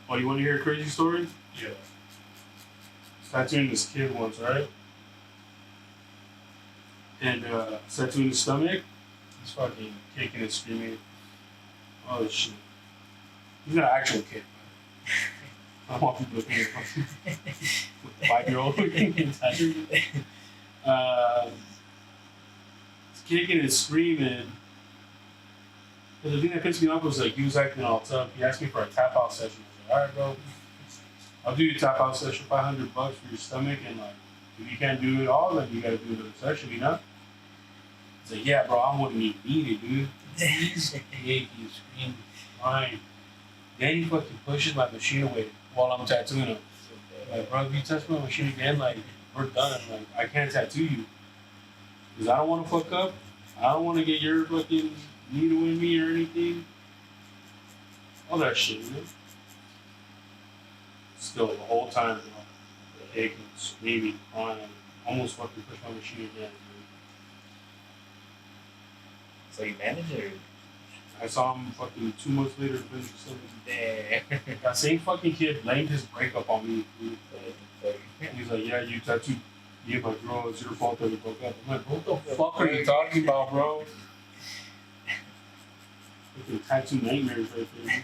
Oh, you want to hear a crazy story? Yeah. Tattooing this kid once, right? And tattooing his stomach. He's fucking kicking and screaming. Oh shit. He's not an actual kid. I don't want people to think with the 5-year-old getting tattooed. He's kicking and screaming. But the thing that pissed me off was like he was acting all tough. He asked me for a tap out session. I was like, alright, bro. I'll do your tap out session, $500 for your stomach, and like if you can't do it all, then you gotta do another session, you know? He's like, yeah, bro, I wouldn't even need it, dude. He's big, he's screaming, crying. Then he fucking pushes my machine away while I'm tattooing him. Like, bro, if you touch my machine again, like, we're done. Like, I can't tattoo you. Because I don't want to fuck up. I don't want to get your fucking needle in me or anything. All that shit, you know? Still, the whole time, bro, kicking, screaming, crying, almost fucking pushed my machine again, dude. So you managed it? I saw him fucking 2 months later finish something. Damn. That same fucking kid blamed his breakup on me, dude. He's like, yeah, you tattooed me and my girl, it's your fault that we broke up. I'm like, what the fuck are you talking about, bro? Fucking tattoo nightmares right there.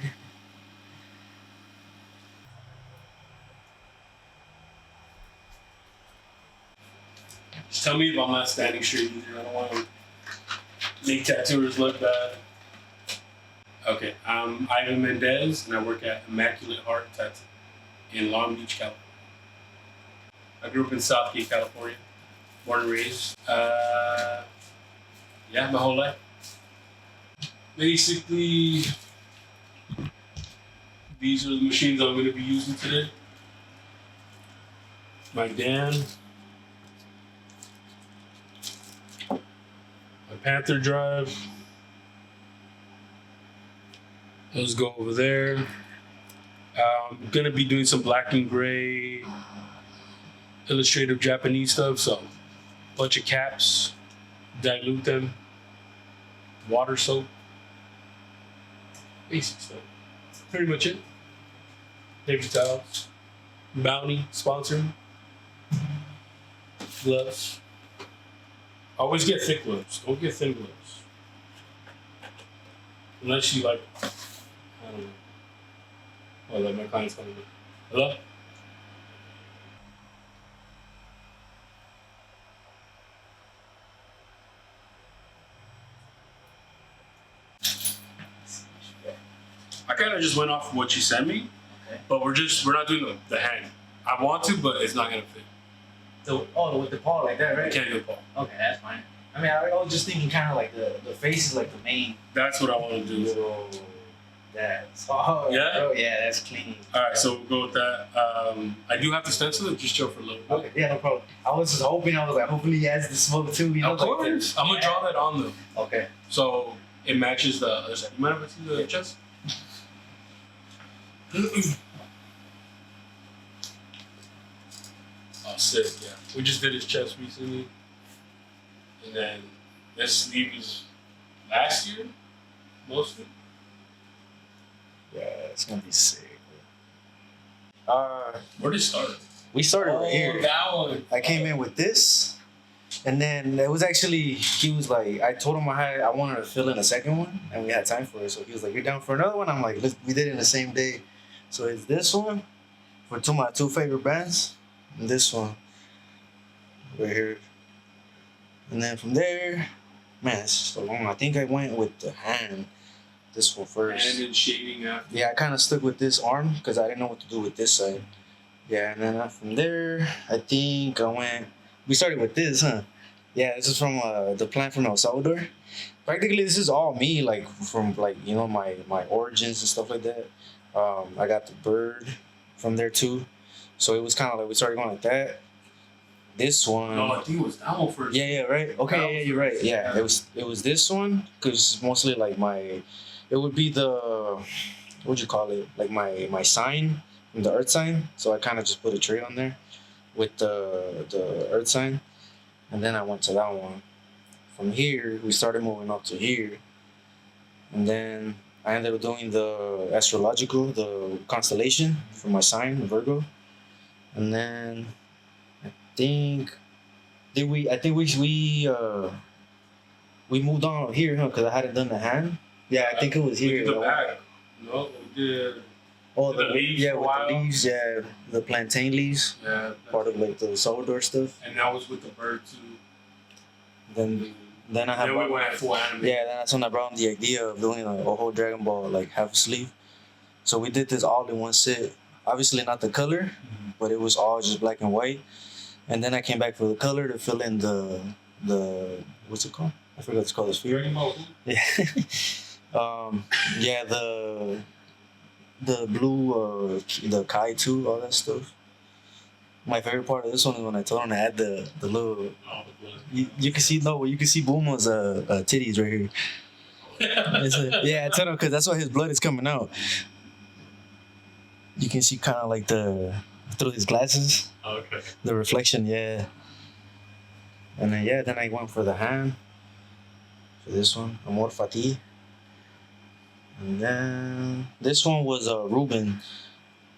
Just tell me if I'm not standing straight either. I don't want to make tattooers look bad. Okay, I'm Ivan Mendez, and I work at Immaculate Heart Tattoo in Long Beach, California. I grew up in Southgate, California, born and raised. Yeah, my whole life. Basically, these are the machines I'm going to be using today. My Dan, my Panther Drive. Let's go over there. I'm gonna be doing some black and gray illustrative Japanese stuff, so bunch of caps, dilute them, water soap, basic stuff. Pretty much it. Paper towels, Bounty sponsor, gloves. Always get thick gloves. Don't get thin gloves. Unless you like. I don't know. Oh, like my client's coming in. Hello? I kind of just went off what you sent me, Okay. but we're not doing the hand. I want to, but it's not gonna fit. With the paw like that, I right? can't do it, Paul. Okay, that's fine. I mean, I was just thinking kind of like the face is like the main. That's what I want to do. Yo, that's hard. Yeah? Bro, yeah, that's clean. All right, so we'll go with that. I do have to stencil it. Just chill for a little bit. Okay, yeah, no problem. I was just hoping. I was like, hopefully he has the smoke too. You know, Of course. I'm gonna draw that on them. Okay. So it matches the other side. You mind if I see the chest? Oh, sick, yeah. We just did his chest recently. And then this sleeve is last year, mostly. Yeah, it's gonna be sick. Where did it start? We started right here. That one. I came in with this, and then it was actually he was like, I told him I wanted to fill in a second one, and we had time for it. So he was like, "You're down for another one?" I'm like, we did it in the same day. So it's this one for my two favorite bands, and this one right here. And then from there, man, it's so long. I think I went with the hand, this one first. And then shading after. Yeah, I kind of stuck with this arm because I didn't know what to do with this side. Yeah, and then from there, I think we started with this, huh? Yeah, this is from the plant from El Salvador. Practically, this is all me, like from like, you know, my origins and stuff like that. I got the bird from there too. So it was kind of like we started going like that. This one. No, I think it was that one first. Yeah, right. Okay, yeah, you're right. Yeah, it was this one because mostly like it would be the, what'd you call it? Like my sign, the earth sign. So I kind of just put a tree on there with the earth sign, and then I went to that one. From here, we started moving up to here, and then I ended up doing the astrological, the constellation for my sign, Virgo. And then I think I think we moved on here, huh? Because I hadn't done the hand. Yeah, I think it was We here. did the back. No, we did. Oh, the leaves yeah, for a with while. the leaves, yeah, the plantain leaves, Yeah. part of like the sourdough stuff. And that was with the bird too. Then I have. Then we went full anime. Yeah, then that's when I brought him the idea of doing like a whole Dragon Ball like half sleeve. So we did this all in one sit. Obviously not the color, but it was all just black and white. And then I came back for the color to fill in the what's it called? I forgot what it's called. The sphere. Dragon Ball. Yeah. Yeah, the blue, the Kai too, all that stuff. My favorite part of this one is when I told him to add the little. Oh, the blood. You can see you can see Bulma's titties right here. Yeah, I told him because that's why his blood is coming out. You can see kind of like through his glasses, Okay. the reflection, yeah. And then I went for the hand. For this one, Amor Fati. And then this one was Ruben.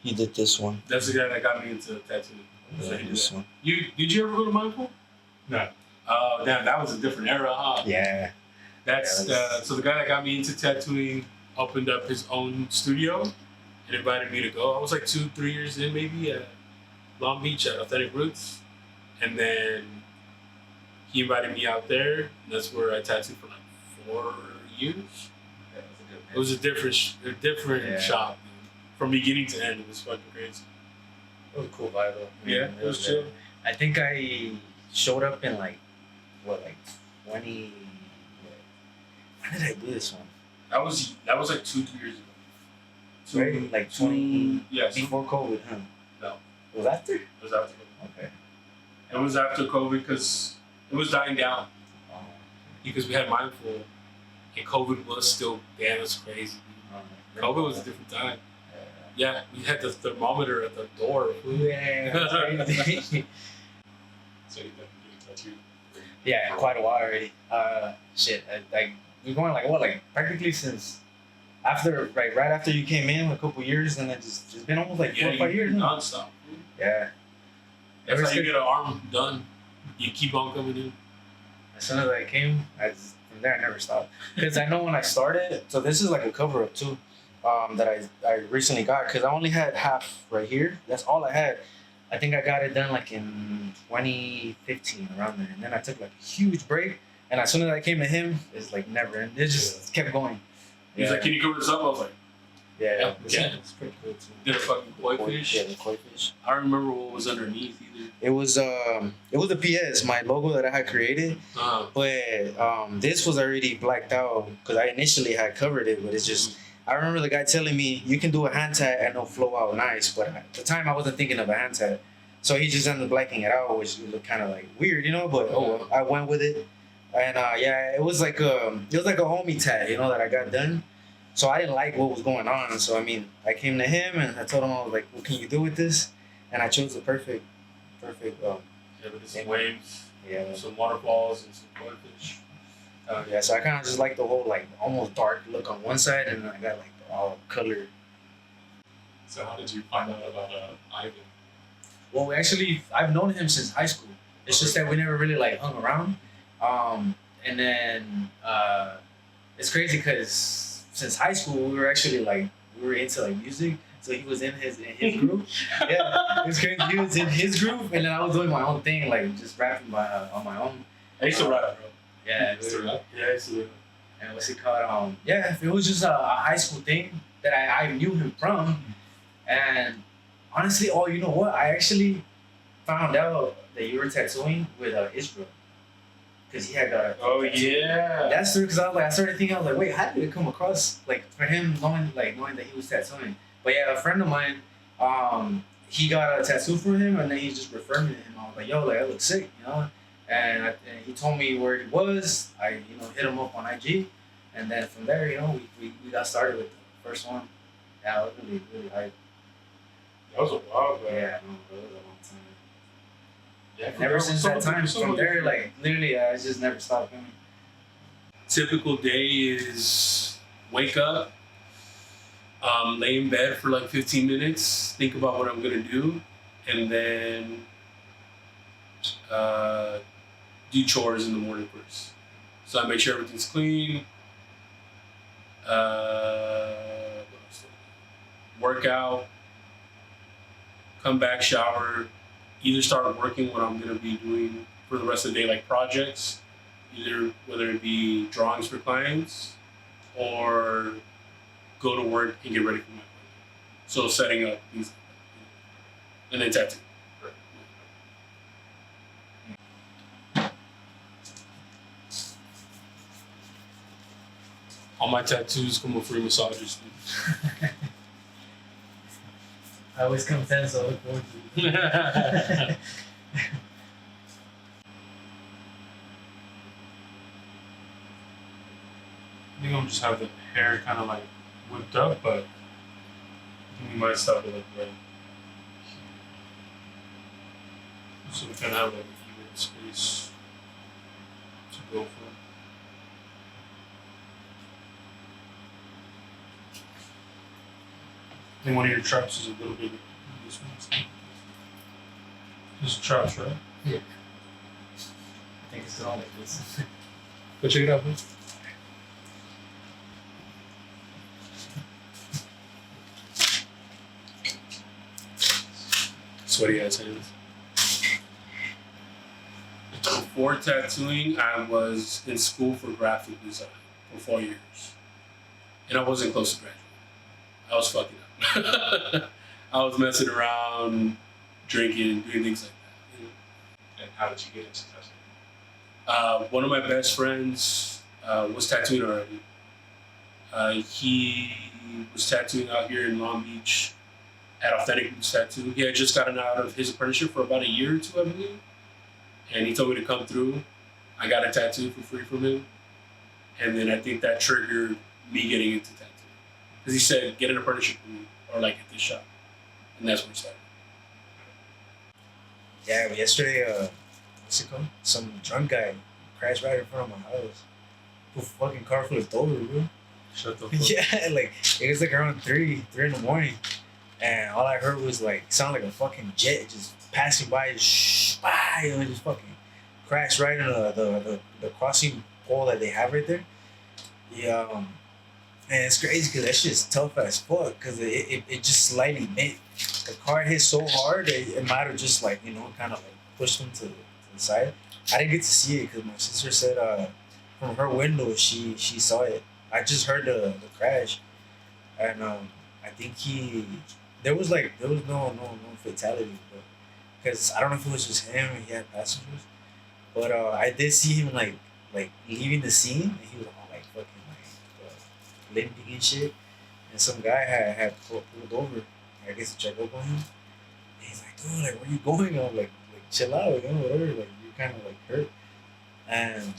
He did this one. That's the guy that got me into tattooing. So Yeah, he did this that. one. Did you ever go to Mindful? No. Oh damn, that was a different era, huh? Yeah. That's Yeah, so the guy that got me into tattooing opened up his own studio and invited me to go. I was like 2-3 years in maybe at Long Beach at Authentic Roots, and then he invited me out there. That's where I tattooed for like 4 years. It was a different Yeah. shop, dude. From beginning to end. It was fucking crazy. It was a cool vibe though. Yeah, it was chill. I think I showed up in like 20. When did I do this one? That was like 2-3 years ago. Right? Like 20 Yes. before COVID, huh? No. It was after? It was after COVID. Okay. It was after COVID because it was dying down. Because we had Mindful and COVID was still damn it's crazy. COVID was a different time. Yeah, we had the thermometer at the door. Yeah. Crazy. So you definitely tattooed. Yeah, quite a while already. Shit, we're going like practically since right after you came in, a couple years, and it's been almost like 4 or 5 years. Huh? Non-stop. Yeah. That's Ever how you since- get an arm done. You keep on coming in. As soon as I came, from there I never stopped. Because I know when I started, so this is like a cover up too, that I recently got. Because I only had half right here. That's all I had. I think I got it done like in 2015 around there, and then I took like a huge break. And as soon as I came to him, it's like never ended. It just kept going. He's like, "Can you cover this up?" I was like, Yeah, Yeah. it's pretty cool too. "Did a fucking koi fish." Yeah, the koi fish. I don't remember what was underneath either. It was the PS, my logo that I had created, but this was already blacked out because I initially had covered it, but it's just I remember the guy telling me you can do a hand tat and it'll flow out nice, but at the time I wasn't thinking of a hand tat, so he just ended up blacking it out, which looked kind of like weird, you know. But well, I went with it, and yeah, it was like a homie tat, you know, that I got done. So I didn't like what was going on. So I mean, I came to him and I told him I was like, "What can you do with this?" And I chose the perfect. Yeah, with some waves, Yeah. some waterfalls, and some koi fish. Yeah. So I kind of just like the whole like almost dark look on one side, and then I got like the all color. So how did you find out about Ivan? Well, I've known him since high school. It's just that we never really like hung around. And then it's crazy because since high school we were actually like we were into like music. So he was in his group. Yeah, it was crazy. He was in his group, and then I was doing my own thing, like just rapping on my own. I used to rap, bro. Yeah, You still rap? Yeah, I used to rap. and what's it called? Yeah, it was just a high school thing that I knew him from, and honestly, you know what? I actually found out that you were tattooing with Israel, because he had got a. Oh yeah. That's true. Because I started thinking, I was like, wait, how did it come across? Like for him knowing that he was tattooing. But yeah, a friend of mine, he got a tattoo for him, and then he just referred me to him. I was like, yo, like that looks sick, you know. And he told me where he was. I hit him up on IG, and then from there, we got started with the first one. Yeah, it was really really hype. That was a while, bro. Yeah, no, bro, it was a long time. Yeah. And ever since that time, from there, like literally, I just never stopped coming. Typical day is wake up, Lay in bed for like 15 minutes, think about what I'm gonna do, and then do chores in the morning first. So I make sure everything's clean. Work out, come back, shower, either start working what I'm gonna be doing for the rest of the day, like projects, either whether it be drawings for clients or go to work and get ready for my appointment. So setting up things, and then tattoo. All my tattoos come with free massages. I always come 10, so I look forward to it. I think I'm just have the hair kind of like whipped up, but I think we might stop it like right. So we kind of have like a even space to go for. I think one of your traps is a little bit. This one's. This is traps, right? Yeah. I think it's all like this. Go check it out, please. Sweaty ass hands. Before tattooing, I was in school for graphic design for 4 years. And I wasn't close to graduating. I was fucking up. I was messing around, drinking, doing things like that. You know? And how did you get into tattooing? One of my best friends was tattooing already. He was tattooing out here in Long Beach at Authentic Roots Tattoo. He had just gotten out of his apprenticeship for about a year or two, I believe. And he told me to come through. I got a tattoo for free from him. And then I think that triggered me getting into tattooing. Because he said, get an apprenticeship with me, or like at this shop. And that's where we started. Yeah, but yesterday, what's it called? Some drunk guy crashed right in front of my house. The fucking car flipped over, bro. Shut the fuck Yeah, like, it was like around 3 in the morning. And all I heard was like, sounded like a fucking jet just passing by, just just fucking crashed right into the crossing pole that they have right there. Yeah, and it's crazy because that shit's tough as fuck because it just slightly bent. The car hit so hard that it might have just like, kind of like pushed him to the side. I didn't get to see it because my sister said from her window she saw it. I just heard the crash, and I think there was no fatality, but because I don't know if it was just him or he had passengers, but I did see him like leaving the scene and he was all like fucking like limping and shit, and some guy had pulled over, I guess, to check up on him. And he's like, dude, like, where you going? I'm like chill out, whatever, like you're kind of like hurt. And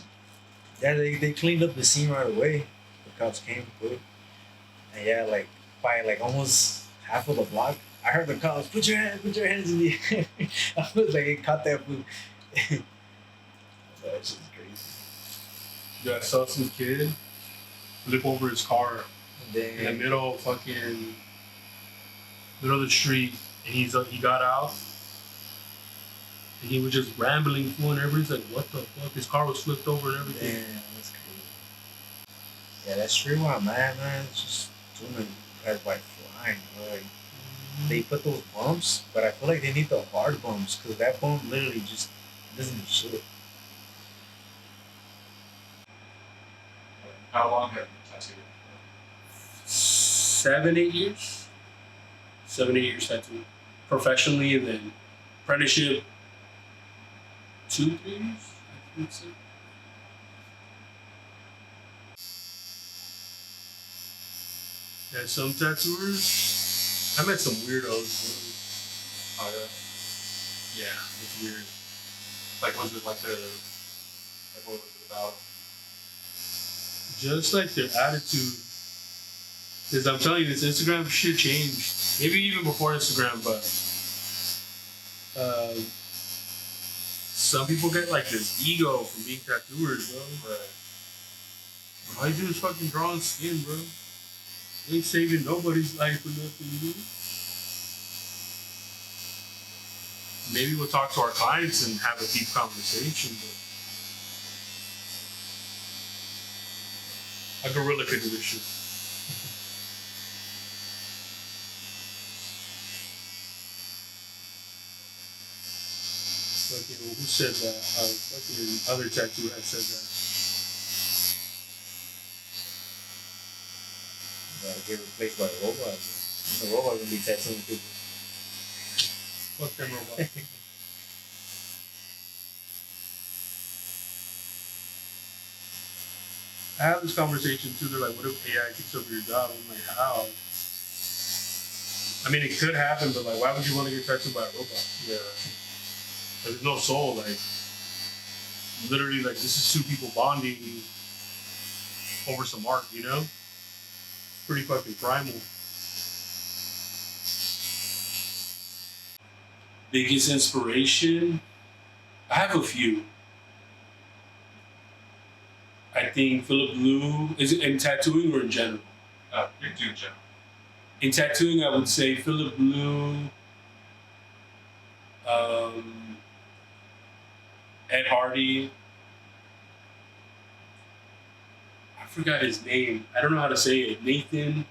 yeah, they cleaned up the scene right away. The cops came quick, and yeah, like by like almost half of the block, I heard the cops, put your hands in the air. I was like, it caught that food. That's just crazy. Yeah, I saw some kid flip over his car in the Damn. middle of the street, and he got out, and he was just rambling, and everybody's like, "What the fuck?" His car was flipped over and everything. Damn, that's crazy. Yeah, that street where I'm at, man, it's just too many guys like flying. Like, they put those bumps, but I feel like they need the hard bumps because that bump literally just doesn't do shit. How long have you tattooed? 7, 8 years. 7, 8 years tattooing professionally, and then apprenticeship 2, 3 years. I think so. Yeah, some tattooers. I met some weirdos. Oh, Yeah, it's weird. like was it like what was it about? Just like their attitude. Because I'm telling you, this Instagram shit changed. Maybe even before Instagram, but some people get like this ego from being tattooers, bro. Right. All you do is fucking draw on skin, bro. Ain't saving nobody's life or nothing. Maybe we'll talk to our clients and have a deep conversation, but a gorilla could do this shit. Fucking, who said that? Fucking other tattoo had said that. Get replaced by a robot. The robot gonna be tattooing people. Fuck them robots. I have this conversation too. They're like, what if AI takes over your job? I'm like, how? I mean, it could happen, but like, why would you want to get tattooed by a robot? Yeah. There's no soul. Like, literally, like, this is two people bonding over some art, you know? Pretty fucking primal. Biggest inspiration? I have a few. I think Philip Blue, is it in tattooing or in general? You do in general. In tattooing, I would say Philip Blue, Ed Hardy. I forgot his name. I don't know how to say it. Nathan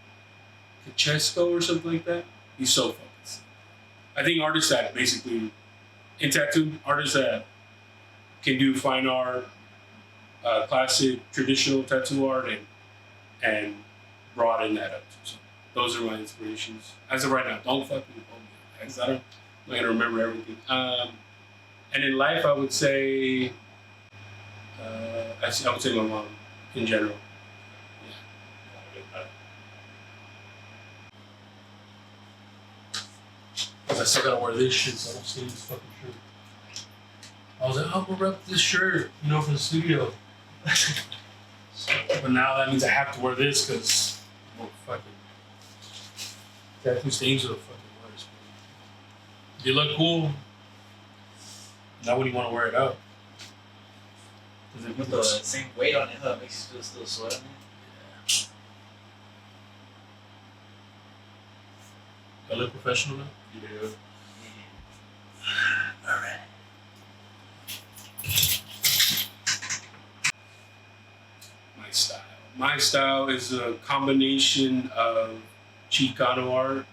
Kachesko or something like that. He's so focused. I think artists that basically, in tattoo, artists that can do fine art, classic, traditional tattoo art, and broaden that up. So those are my inspirations. As of right now, don't fucking hold me. Because I'm not gonna remember everything. And in life, I would say, I would say my mom in general. Because I still gotta wear this shit, so I don't steal this fucking shirt. I was like, oh, we'll rep this shirt, you know, for the studio. But now that means I have to wear this because, well, fucking, tattoo stains are the fucking worst. They look cool. Not when you want to wear it out. With the same weight on it, huh? It makes you still sweat on it. I look professional now? You do. Alright. My style is a combination of Chicano art,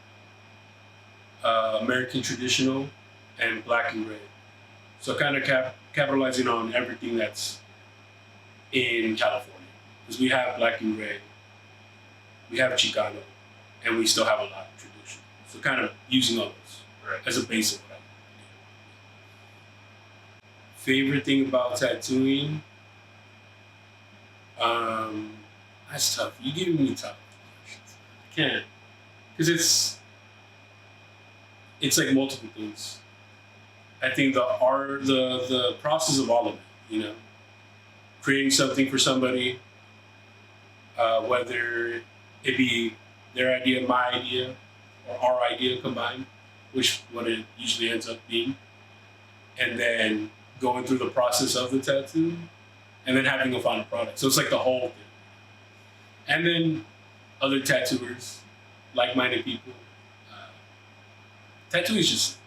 American traditional, and black and red. So kind of capitalizing on everything that's in California. Because we have black and red, we have Chicano, and we still have a lot of tradition. So kind of using all those as a base of what I do. Favorite thing about tattooing? That's tough. You're giving me tough questions. I can't. Because it's like multiple things. I think the art, the process of all of it, you know, creating something for somebody, whether it be their idea, my idea, or our idea combined, which what it usually ends up being, and then going through the process of the tattoo, and then having a final product. So it's like the whole thing. And then other tattooers, like-minded people. Tattoo is just,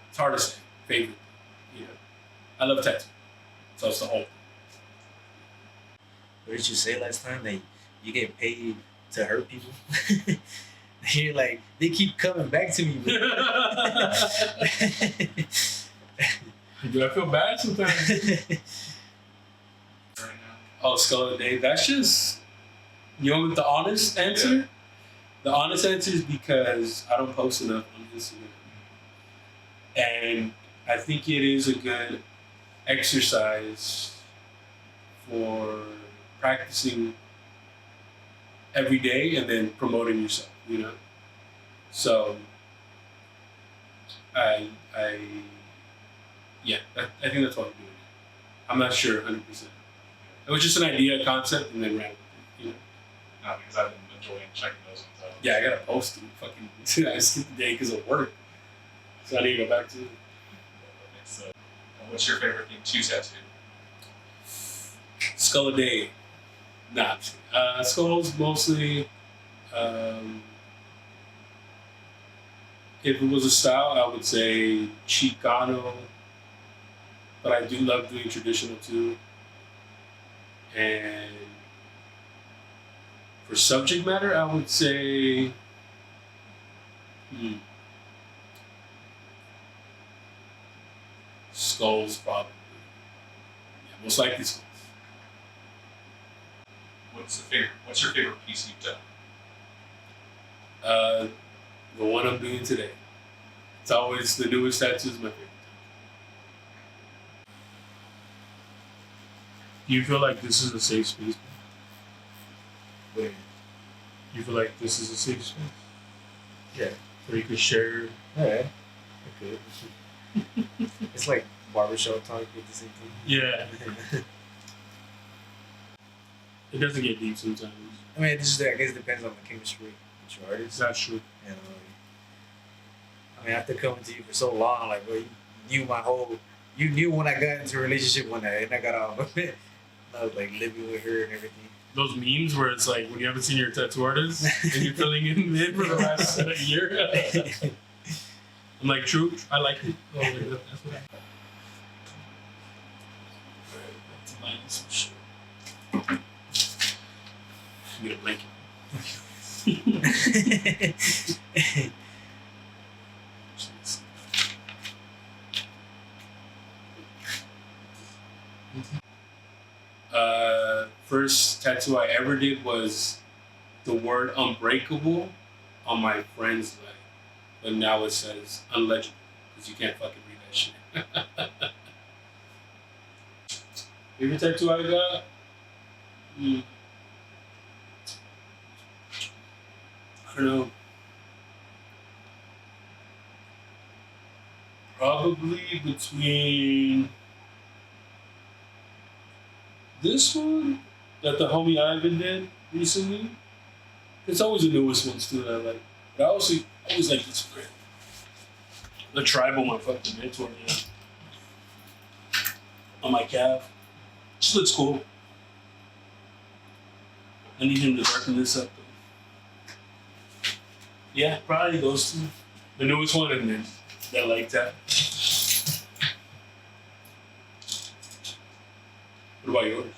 it's hard to say, favorite. You know, I love tattoo. So it's the whole thing. What did you say last time that you get paid to hurt people? You're like, they keep coming back to me. Do I feel bad sometimes? Right now. Oh, Skull of the Day. That's just, you want the honest answer? Yeah. The honest answer is because I don't post enough on Instagram. And I think it is a good exercise for practicing every day and then promoting yourself, you know? So, I think that's what I'm doing. I'm not sure 100%. It was just an idea, a concept, and then ran with it, you know? No, because I've been enjoying checking those ones out. Yeah, I gotta post them. Fucking, I skipped the day because of work. So I need to go back to it. So, what's your favorite thing to tattoo? Skull a day. Nah, Skull's mostly If it was a style, I would say Chicano, but I do love doing traditional too. And for subject matter, I would say skulls, probably. Yeah, most likely skulls. What's your favorite piece you've done? The one I'm doing today. It's always the newest tattoo is my favorite. Do you feel like this is a safe space? Wait. You feel like this is a safe space? Yeah. Where you could share. Alright. Okay. It's like barbershop talk with the same thing. Yeah. It doesn't get deep sometimes. I mean, it's just, I guess it depends on the chemistry with your artist. That's true. And I mean, after coming to you for so long, like, bro, you knew when I got into a relationship when I got out of it. I was like living with her and everything. Those memes where it's like when you haven't seen your tattoo artist and you're filling in for the last year. I'm like, true, I like it. Oh, that's what I Let's line some shit. Get a blanket. First tattoo I ever did was the word unbreakable on my friend's leg. But now it says unlegible because you can't fucking read that shit. Favorite tattoo I got? I don't know. Probably between this one that the homie Ivan did recently. It's always the newest ones too that I like. But I always like this one. The tribal my fucking mentor did. On my calf. Just looks cool. I need him to darken this up though. Yeah, probably those two. The newest one and then that like that. What about yours?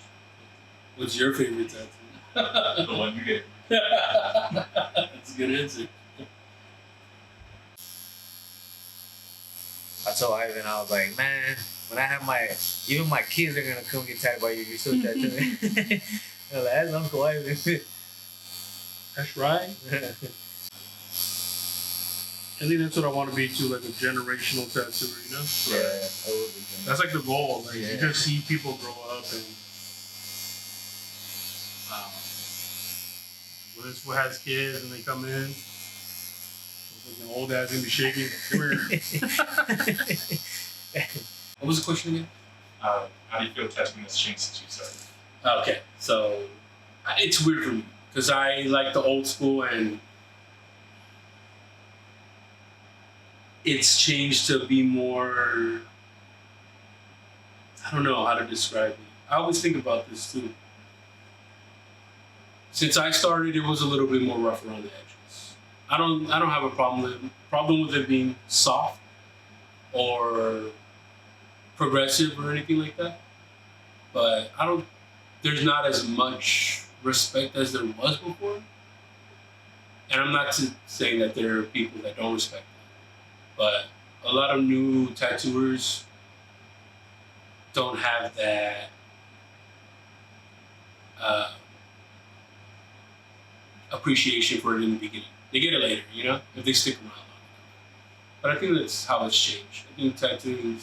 What's your favorite tattoo? The one you get. That's a good answer. I told Ivan, I was like, man, when I have even my kids are gonna come get tattooed by you. You're so tattooed. I was like, that's Uncle Ivan. That's right. I think that's what I want to be too, like a generational tattooer, you know? Yeah, I would be. That's like the goal. Like Yeah. you just see people grow up and when this fool has kids and they come in, an old dad's gonna be shaking. Come here. What was the question again? How do you feel tattooing has changed since you started? Okay, so it's weird for me because I like the old school and it's changed to be more. I don't know how to describe it. I always think about this too. Since I started, it was a little bit more rough around the edges. I don't have a problem with it being soft or progressive or anything like that. But there's not as much respect as there was before. And I'm not saying that there are people that don't respect that. But a lot of new tattooers don't have that appreciation for it in the beginning. They get it later, you know, if they stick around long enough. But I think that's how it's changed. I think tattooing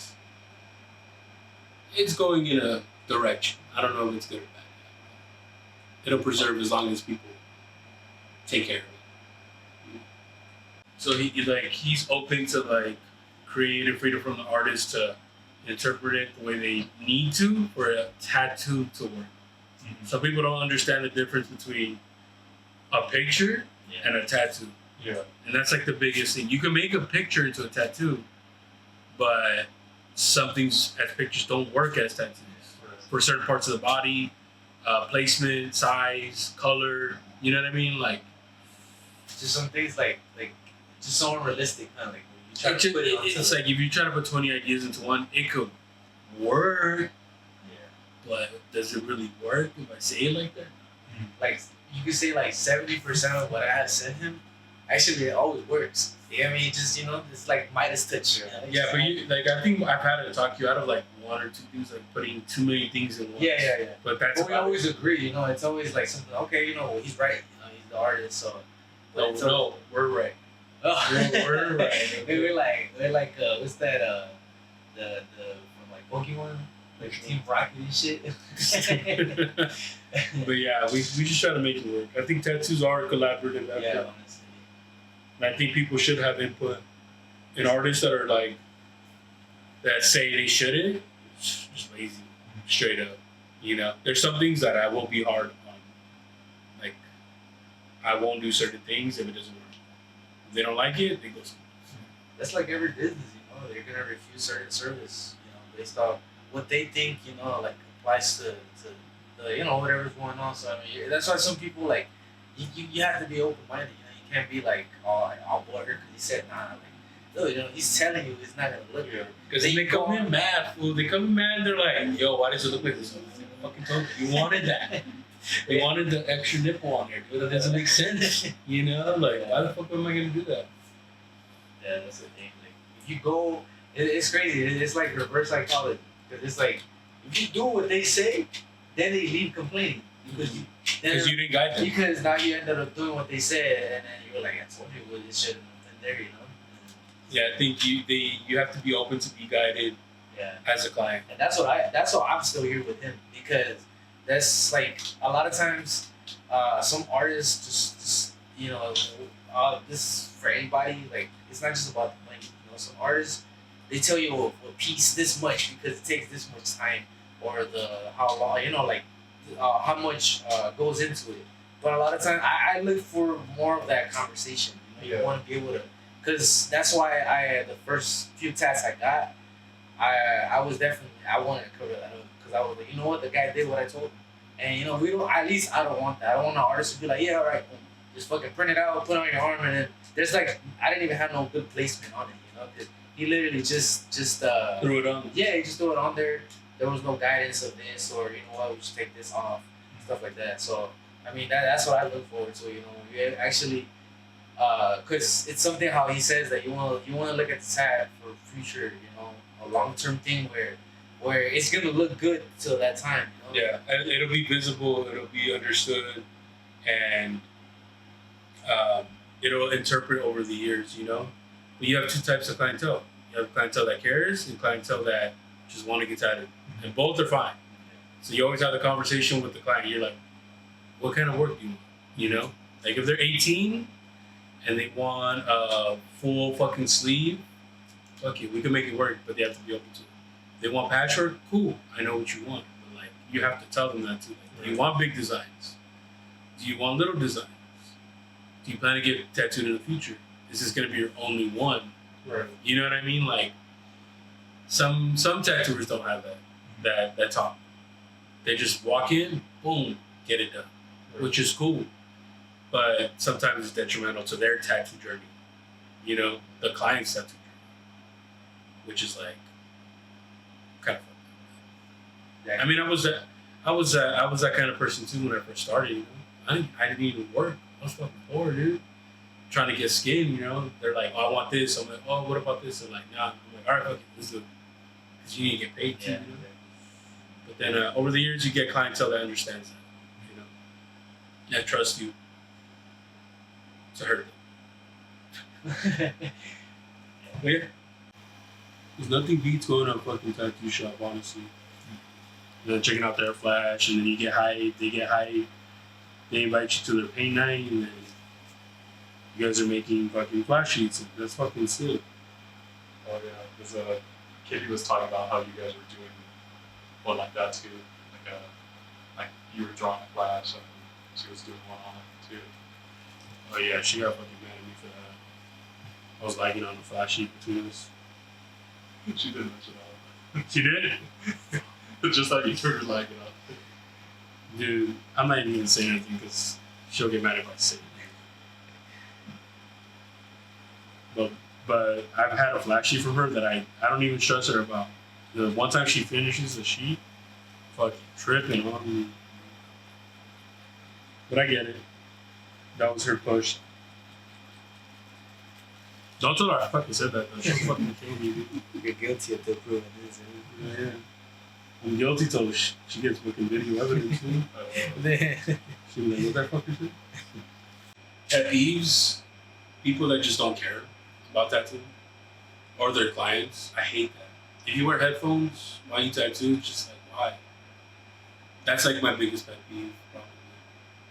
it's going in a direction. I don't know if it's good or bad. It'll preserve as long as people take care of it. So he's open to like creative freedom from the artist to interpret it the way they need to for a tattoo to work. Mm-hmm. Some people don't understand the difference between a picture and a tattoo. Yeah. And that's like the biggest thing. You can make a picture into a tattoo, but some things as pictures don't work as tattoos. For certain parts of the body, placement, size, color, you know what I mean? Like, just some things like just so unrealistic, huh? Like when you try It's to put it on it's like if you try to put 20 ideas into one, it could work, but does it really work if I say it like that? like you could say like 70% of what I had sent him, actually it always works. Yeah, I mean, just it's like Midas touch. You know? Yeah, but you I think I've had to talk you out of like one or two things, like putting too many things in one. Yeah. But that's But we about always agree, it's always like something. Okay, he's right. He's the artist, so. But no, we're right. We're right. we're like what's that the from like Pokemon, like Team Rocket and shit. But yeah, we just try to make it work. I think tattoos are a collaborative effort. Yeah, honestly. And I think people should have input. And artists that are like that say they shouldn't, it's just lazy, straight up. There's some things that I will be hard on. Like I won't do certain things if it doesn't work. If they don't like it, they go somewhere. That's like every business, they're gonna refuse certain service, based off what they think, like applies to the whatever's going on. So I mean, that's why some people like you have to be open minded. You can't be like, oh, I'll bother because he said nah. Like, no, he's telling you it's not gonna look good. Because they come in mad, fool. They come in mad. They're like, yo, why does it look like this? I fucking told you wanted that. They wanted the extra nipple on there, dude. That doesn't make sense. Like, why the fuck am I gonna do that? Yeah, that's the thing. Like, if you go, it's crazy. It's like reverse psychology. Because it's like, if you do what they say, then they leave complaining. Because you didn't guide them. Because now you ended up doing what they said, and then you were like, I told you it shouldn't have been there, Yeah, I think you have to be open to be guided. Yeah. As a client. And that's why I'm still here with him, because that's like a lot of times, some artists just this is for anybody. Like, it's not just about the money. Some artists, they tell you a piece this much because it takes this much time, or how long, how much goes into it. But a lot of times, I look for more of that conversation. You want to be able to, because that's why the first few tats I got, I was definitely, I wanted to cover that up, because I was like, you know what, the guy did what I told him. And we don't, at least I don't want that. I don't want an artist to be like, yeah, all right, boom, just fucking print it out, put it on your arm, and then there's like, I didn't even have no good placement on it, because he literally just threw it on. Yeah, he just threw it on there. There was no guidance of this, or we'll just take this off, stuff like that. So I mean, that's what I look forward to. You actually, because it's something how he says that you want to look at the tab for future, a long term thing where it's gonna look good till that time. Yeah, and it'll be visible, it'll be understood, and it'll interpret over the years. But you have two types of clientele. You have clientele that cares and clientele that just want to get tatted, and both are fine. So you always have the conversation with the client. You're like, what kind of work do you want? Like if they're 18 and they want a full fucking sleeve, fuck it, we can make it work, but they have to be open to it. They want patchwork, cool. I know what you want, but you have to tell them that too. Do you want big designs? Do you want little designs? Do you plan to get tattooed in the future? Is this gonna be your only one? Right. You know what I mean? Like some tattooers don't have that talk. They just walk in, boom, get it done, which is cool. But sometimes it's detrimental to their tattoo journey. The client's tattoo journey, which is like kind of fun. Yeah. I mean, I was that kind of person too when I first started. I didn't even work. I was fucking poor, dude. Trying to get skin, They're like, oh, I want this. I'm like, oh, what about this? They're like, nah. I'm like, all right, fuck it, let's do it. Because you need to get paid too, But then over the years, you get clientele that understands that, that trust you to hurt them. Yeah. There's nothing beats going to a fucking tattoo shop, honestly. And then checking out their flash, and then you get hyped, they get hyped. They invite you to their paint night, and then you guys are making fucking flash sheets, and that's fucking sick. Oh yeah, there's a kid who was talking about how you guys were doing one like that too. Like you were drawing a flash, and she was doing one on it too. Oh yeah, she got fucking mad at me for that. I was lagging on the flash sheet between us. She did mention that. She did? Just like you were lagging up. Dude, I'm not even gonna say anything because she'll get mad if I say it. But I've had a flat sheet from her that I don't even stress her about. The one time she finishes the sheet, fucking tripping on me. But I get it. That was her push. Don't tell her I fucking said that though. She'll fucking kill me, dude. You're guilty of the proving this. Yeah. I'm guilty till she gets fucking video evidence, too. She be like, what that fucker said? Pet peeves, people that just don't care about tattooing or their clients. I hate that. If you wear headphones while you tattoo, it's just like, why? That's like my biggest pet peeve, probably.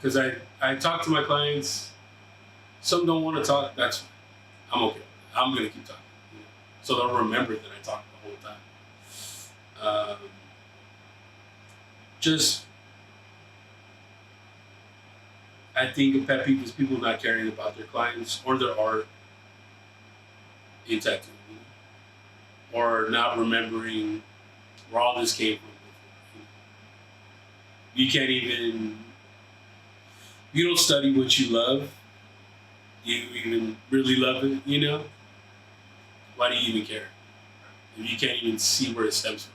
Because I talk to my clients, some don't want to talk, that's fine. I'm okay. I'm going to keep talking. You know? So they'll remember that I talk the whole time. I think a pet peeve is people not caring about their clients or their art in tattooing, or not remembering where all this came from. You can't even. You don't study what you love. You even really love it, you know? Why do you even care? If you can't even see where it stems from.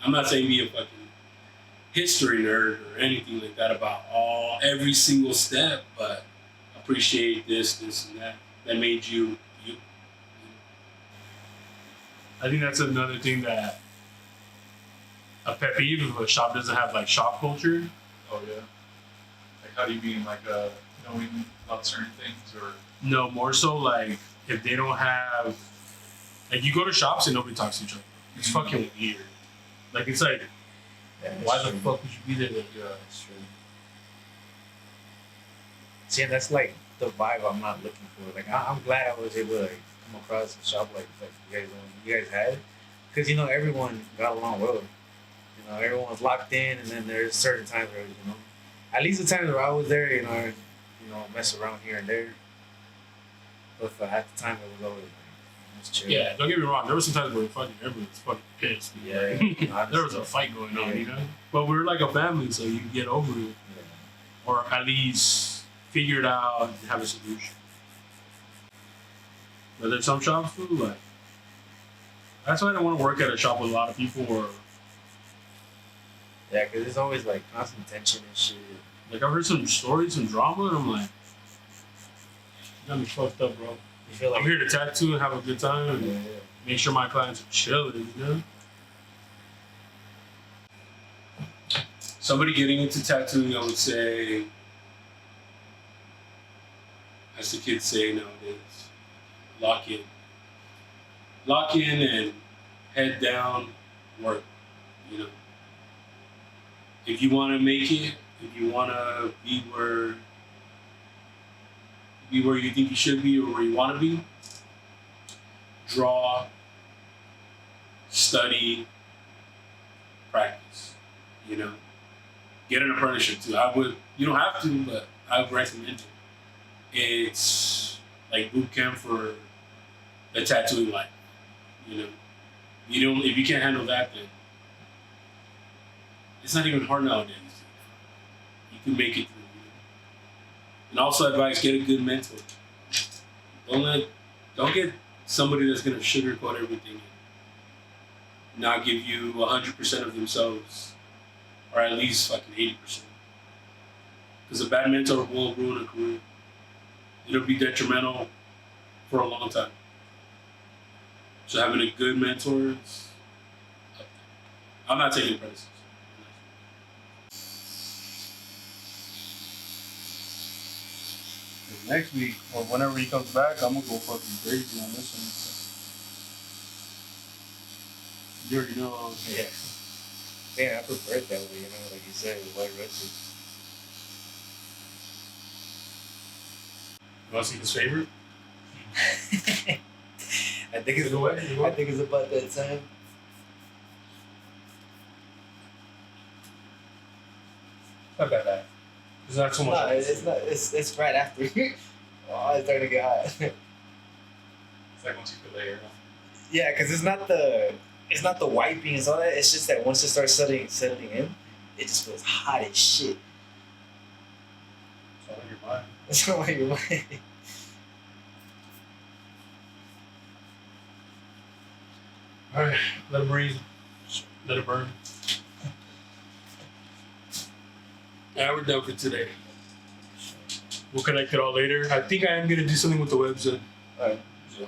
I'm not saying be a fucking history nerd or anything like that about every single step, but appreciate this, and that made you. I think that's another thing that a pet peeve if a shop doesn't have like shop culture. Oh yeah. Like how do you mean like knowing about certain things or? No, more so like if they don't have, like you go to shops and nobody talks to each other. It's fucking weird. Like it's like, why the fuck would you be there? Yeah, That's true. See, that's like the vibe I'm not looking for. Like I'm glad I was able to like come across a shop like you guys had, because you know everyone got along well. You know everyone was locked in, and then there's certain times where at least the times where I was there, mess around here and there. But at the time it was always chill. Yeah, don't get me wrong. There was some times where everyone was fucking pissed. Yeah, there was a fight going on, you know. But we're like a family, so you can get over it, or at least figure it out and have a solution. But there's some shops too, like that's why I don't want to work at a shop with a lot of people, or yeah, because there's always like constant tension and shit. like I've heard some stories, some drama, and I'm like, you got me fucked up, bro. You feel like I'm here to tattoo and have a good time and yeah. make sure my clients are chilling, you know? Somebody getting into tattooing, I would say, as the kids say nowadays, lock in. Lock in and head down, work, you know? If you want to make it, if you want to be where you think you should be or where you want to be, draw, study, practice, you know. Get an apprenticeship too. You don't have to, but I would recommend it. It's like boot camp for the tattooing life, you know. If you can't handle that, then it's not even hard nowadays. You can make it through. And also advice, get a good mentor. Don't get somebody that's gonna sugarcoat everything and not give you 100% of themselves, or at least fucking 80%. Because a bad mentor will ruin a career. It'll be detrimental for a long time. So having a good mentor is up there. I'm not taking apprentices. Next week, or whenever he comes back, I'm gonna go fucking crazy on this one. You already know. Yeah. Yeah, I prefer it that way, like you said, with white rusted. You want to see his favorite? I think it's about that time. Not that bad. It's not so much. No, it's not. It's right after. Oh, it's starting to get hot. It's like once you put the hair on. Yeah, because it's not the wiping and all that. It's just that once it starts settling in, it just feels hot as shit. It's all in your mind. That's not what you're like. Alright, let it breathe. Let it burn. We're done for today. We'll connect it all later. I think I am gonna do something with the website. Alright. So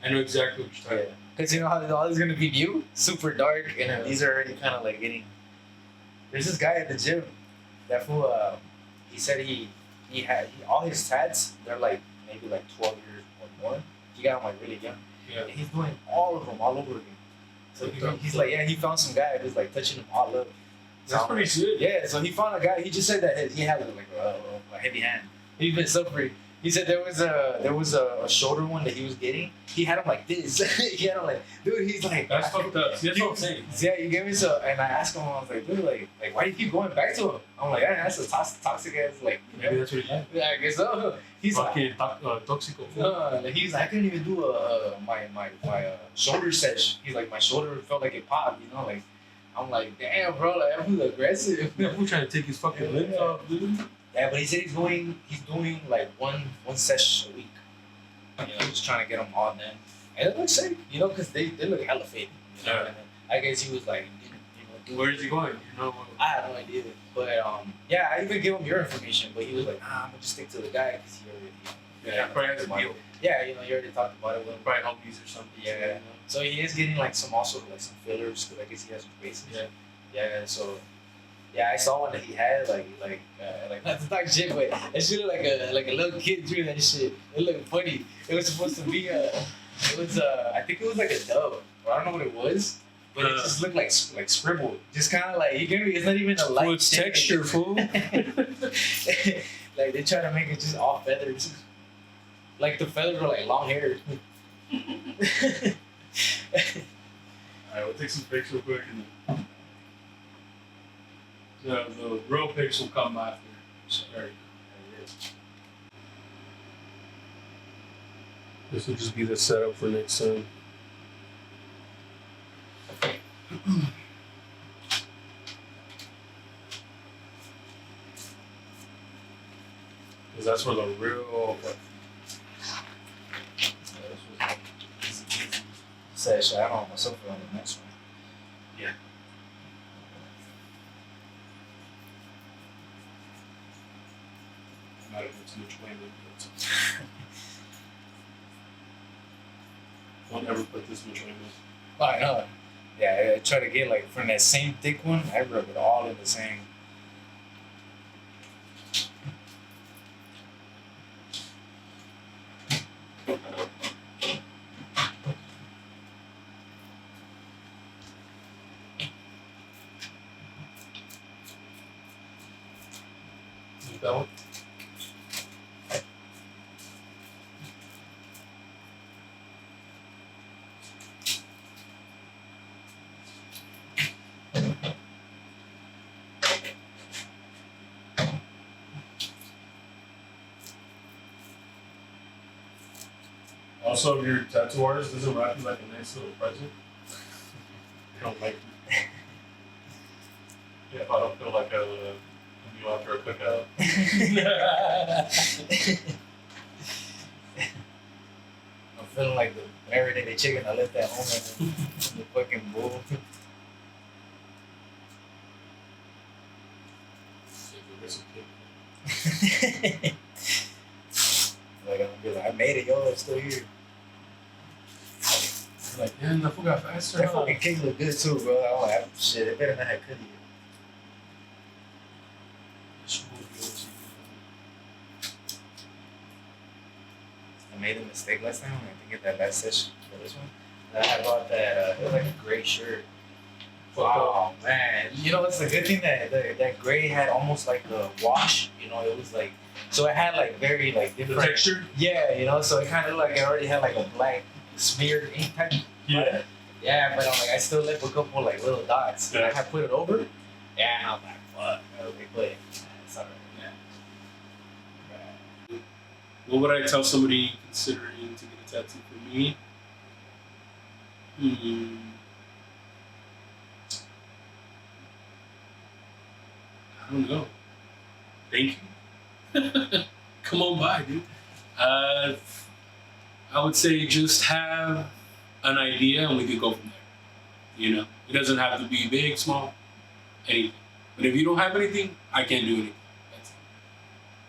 I know exactly what you're talking about. Because you know how all this is gonna be new, super dark, and then these are already kind of like getting. There's this guy at the gym. That fool. He said he all his tats. They're like maybe like 12 years or more. He got them like really young. Yeah. And he's doing all of them all over again. So he's like, yeah, he found some guy who's like touching them all up. That's So, pretty good. yeah, so he found a guy. He just said that he had like a heavy hand. He's been suffering. He said there was a shoulder one that he was getting. He had him like this. He had him like, dude. He's like, That's fucked up. See, that's what I'm saying. yeah, you gave me some, and I asked him. I was like, dude, like why do you keep going back to him? I'm like, yeah, that's a toxic ass, like, Maybe that's what he had. yeah, I guess so. He's like, Fucking toxico. like, he's like, I couldn't even do my shoulder sesh. He's like, my shoulder felt like it popped, you know, like. I'm like, damn, bro, like, I'm aggressive. We're trying to take his fucking limbs off, dude. Yeah, but he said he's doing like one sesh a week. You know, just trying to get them all done. And it looks sick, you know, because they look hella fit. You know? Yeah. And then I guess he was like, you know, Where is he going? You know. I had no idea. But yeah, I even gave him your information, but he was like, I'm gonna just stick to the guy because he already. Yeah, he probably has a deal. Yeah, you know, you already talked about it with him. Probably homies or something. Yeah. You know? So he is getting like some also like some fillers because I guess he has some bases. Yeah. Yeah. So yeah, I saw one that he had like not to talk shit, but that shit looked like a little kid drew that shit. It looked funny. It was supposed to be I think it was like a dove. Or I don't know what it was, but it just looked like scribbled. Just kind of like you get me. It's not even a light. Well, it's texture, fool. Like they try to make it just all feathers. Like the feathers are like long hair. Alright, we'll take some pics real quick and then the real pics will come after. Sorry. This will just be the setup for next time. Because that's where the real Sesh, I don't know myself on the next one. Yeah. I might have put too much weight in it. Don't ever put this much weight in it. I know. Yeah, I try to get like from that same thick one. I rub it all in the same. Like that one? Also, if your tattoo artist doesn't wrap you like a nice little present, I don't like you. Yeah, if I don't feel like a meal after a cookout. I'm feeling like the marinated chicken I left at home in the fucking bowl. Like I'm gonna be like, I made it, yo, it's still here. Like, man, the food got faster. That huh? fucking cake look good too, bro. I'm like, shit, it better not have cookie. I made a mistake last time when I didn't get that last session for this one. And I bought that, it was like a gray shirt. Wow, man. You know, it's a good thing that that gray had almost like a wash. You know, it was like, so it had like very like The different. texture? Yeah, you know, so it kind of like it already had like a black smeared ink type. Yeah. Yeah, but I'm like, I still left a couple like little dots. And I Yeah. had put it over. Yeah, and I was like, fuck. Okay, but it's alright. Yeah. What would I tell somebody considering to get a tattoo for me? I don't know. Thank you. Come on by, dude. I would say just have an idea and we could go from there. You know, it doesn't have to be big, small, anything. But if you don't have anything, I can't do anything. That's it.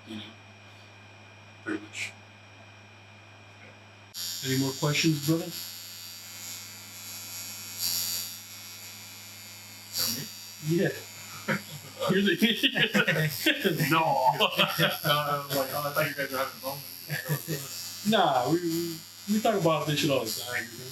You know, pretty much. Any more questions, brother? Yeah. You're the No. I was like, oh, I thought you guys were having a moment. Nah, we talk about this shit all the time. You know?